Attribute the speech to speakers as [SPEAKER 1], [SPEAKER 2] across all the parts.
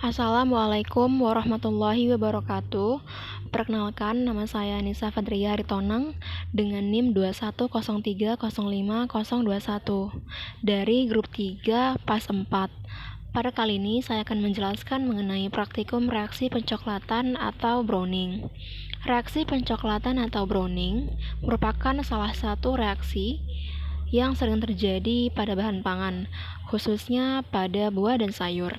[SPEAKER 1] Assalamualaikum warahmatullahi wabarakatuh. Perkenalkan, nama saya Nisa Fadriya Haritonang dengan NIM 2103050021 dari grup 3 PAS 4. Pada kali ini saya akan menjelaskan mengenai praktikum reaksi pencoklatan atau browning. Reaksi pencoklatan atau browning merupakan salah satu reaksi yang sering terjadi pada bahan pangan, khususnya pada buah dan sayur.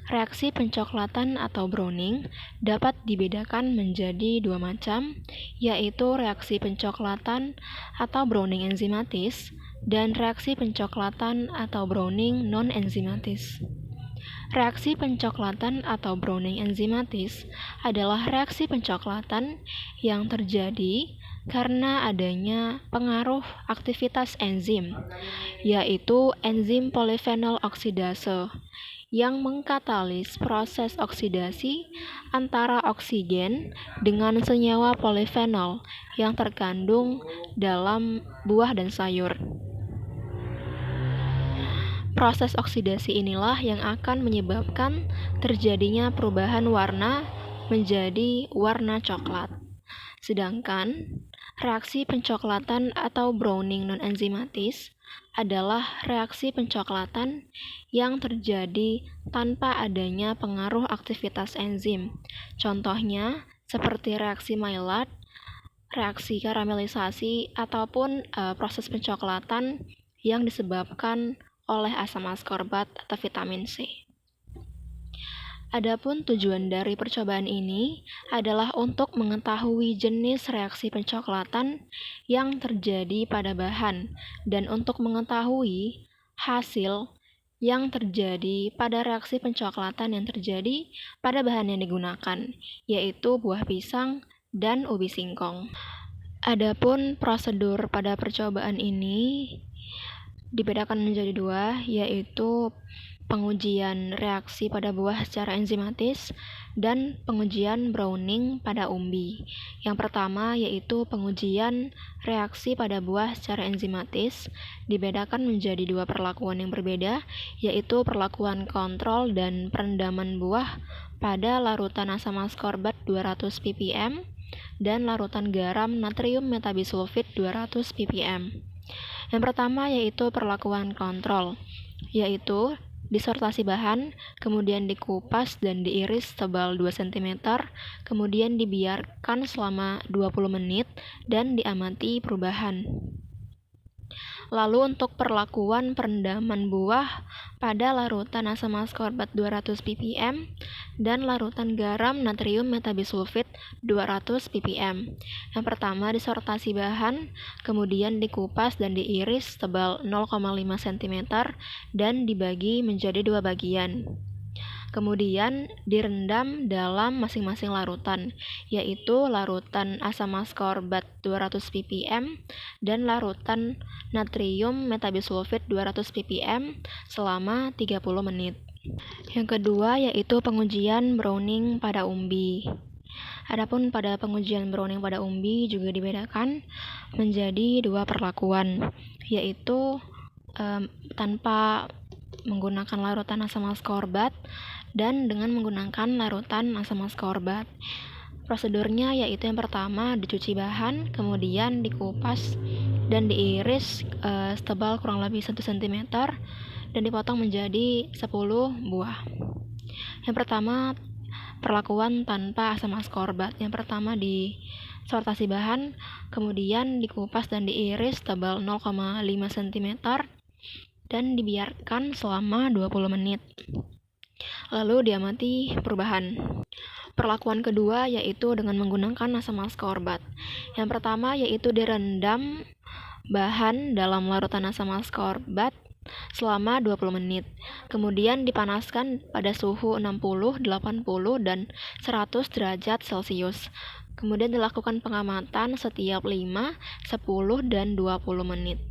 [SPEAKER 1] Reaksi pencoklatan atau browning dapat dibedakan menjadi dua macam, yaitu reaksi pencoklatan atau browning enzimatis dan reaksi pencoklatan atau browning non-enzimatis. Reaksi pencoklatan atau browning enzimatis adalah reaksi pencoklatan yang terjadi karena adanya pengaruh aktivitas enzim, yaitu enzim polifenol oksidase yang mengkatalis proses oksidasi antara oksigen dengan senyawa polifenol yang terkandung dalam buah dan sayur. Proses oksidasi inilah yang akan menyebabkan terjadinya perubahan warna menjadi warna coklat. Sedangkan reaksi pencoklatan atau browning non-enzimatis adalah reaksi pencoklatan yang terjadi tanpa adanya pengaruh aktivitas enzim. Contohnya seperti reaksi Maillard, reaksi karamelisasi, ataupun proses pencoklatan yang disebabkan oleh asam askorbat atau vitamin C. Adapun tujuan dari percobaan ini adalah untuk mengetahui jenis reaksi pencoklatan yang terjadi pada bahan dan untuk mengetahui hasil yang terjadi pada reaksi pencoklatan yang terjadi pada bahan yang digunakan, yaitu buah pisang dan ubi singkong. Adapun prosedur pada percobaan ini dibedakan menjadi dua, yaitu pengujian reaksi pada buah secara enzimatis dan pengujian browning pada umbi. Yang pertama yaitu pengujian reaksi pada buah secara enzimatis dibedakan menjadi dua perlakuan yang berbeda, yaitu perlakuan kontrol dan perendaman buah pada larutan asam askorbat 200 ppm dan larutan garam natrium metabisulfit 200 ppm. Yang pertama yaitu perlakuan kontrol, yaitu disortasi bahan, kemudian dikupas dan diiris tebal 2 cm, kemudian dibiarkan selama 20 menit dan diamati perubahan. Lalu untuk perlakuan perendaman buah pada larutan asam askorbat 200 ppm dan larutan garam natrium metabisulfit 200 ppm. Yang pertama disortasi bahan, kemudian dikupas dan diiris tebal 0,5 cm dan dibagi menjadi dua bagian. Kemudian direndam dalam masing-masing larutan, yaitu larutan asam askorbat 200 ppm dan larutan natrium metabisulfit 200 ppm selama 30 menit. Yang kedua yaitu pengujian browning pada umbi. Adapun pada pengujian browning pada umbi juga dibedakan menjadi dua perlakuan, yaitu tanpa menggunakan larutan asam askorbat dan dengan menggunakan larutan asam askorbat. Prosedurnya yaitu yang pertama dicuci bahan, kemudian dikupas dan diiris setebal kurang lebih 1 cm dan dipotong menjadi 10 buah. Yang pertama perlakuan tanpa asam askorbat. Yang pertama disortasi bahan, kemudian dikupas dan diiris tebal 0,5 cm dan dibiarkan selama 20 menit. Lalu diamati perubahan. Perlakuan kedua yaitu dengan menggunakan asam askorbat. Yang pertama yaitu direndam bahan dalam larutan asam askorbat selama 20 menit. Kemudian dipanaskan pada suhu 60, 80, dan 100 derajat Celcius. Kemudian dilakukan pengamatan setiap 5, 10, dan 20 menit.